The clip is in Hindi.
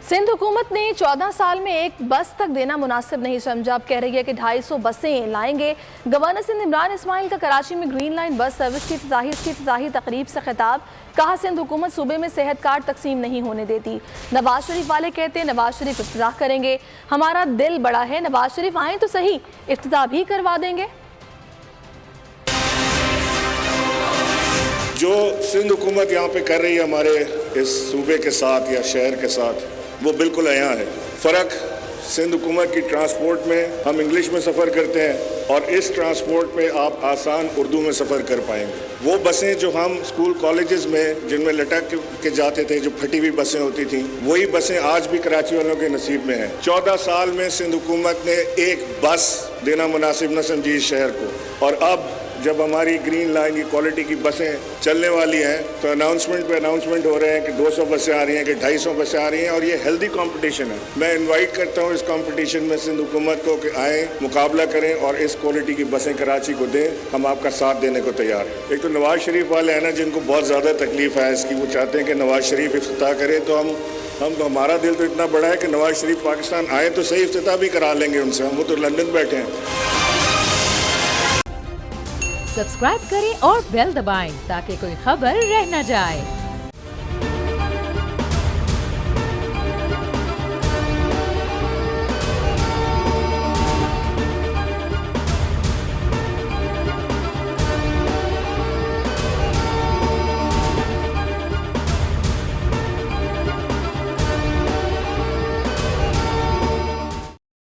सिंध हुकूमत ने 14 साल में एक बस तक देना मुनासिब नहीं समझा। अब कह रही है कि 250 बसें लाएंगे। गवर्नर सिंध इमरान इस्माइल का कराची में ग्रीन लाइन बस सर्विस की इफ्तिताही तकरीब से खिताब। कहा, सिंध हुकूमत सूबे में सेहत कार्ड तकसीम नहीं होने देती। नवाज शरीफ वाले कहते हैं नवाज शरीफ इफ्तिताह करेंगे। हमारा दिल बड़ा है, नवाज शरीफ आए तो सही, इफ्तिताह भी करवा देंगे। जो सिंध हुकूमत यहाँ पे कर रही है हमारे इस सूबे के साथ या शहर के साथ, वो बिल्कुल आया है। फ़र्क सिंध हुकूमत की ट्रांसपोर्ट में हम इंग्लिश में सफ़र करते हैं और इस ट्रांसपोर्ट में आप आसान उर्दू में सफ़र कर पाएंगे। वो बसें जो हम स्कूल कॉलेजेस में जिनमें लटक के जाते थे, जो फटी हुई बसें होती थी, वही बसें आज भी कराची वालों के नसीब में हैं। 14 साल में सिंध हुकूमत ने एक बस देना मुनासिब न समझी इस शहर को, और अब जब हमारी ग्रीन लाइन की क्वालिटी की बसें चलने वाली हैं तो अनाउंसमेंट पे अनाउंसमेंट हो रहे हैं कि 200 बसें आ रही हैं, कि 250 बसें आ रही हैं, और ये हेल्दी कंपटीशन है। मैं इनवाइट करता हूँ इस कंपटीशन में सिंध हुकूमत को कि आएँ, मुकाबला करें और इस क्वालिटी की बसें कराची को दें। हम आपका साथ देने को तैयार हैं। एक तो नवाज शरीफ वाले हैं ना, जिनको बहुत ज़्यादा तकलीफ है इसकी, वो चाहते हैं कि नवाज शरीफ इफ्तिताह करे, तो हम तो हमारा दिल तो इतना बड़ा है कि नवाज शरीफ पाकिस्तान आए तो सही, इफ्तिताह भी करा लेंगे उनसे। हम वो तो लंदन बैठे हैं। सब्सक्राइब करें और बेल दबाएं ताकि कोई खबर रह न जाए।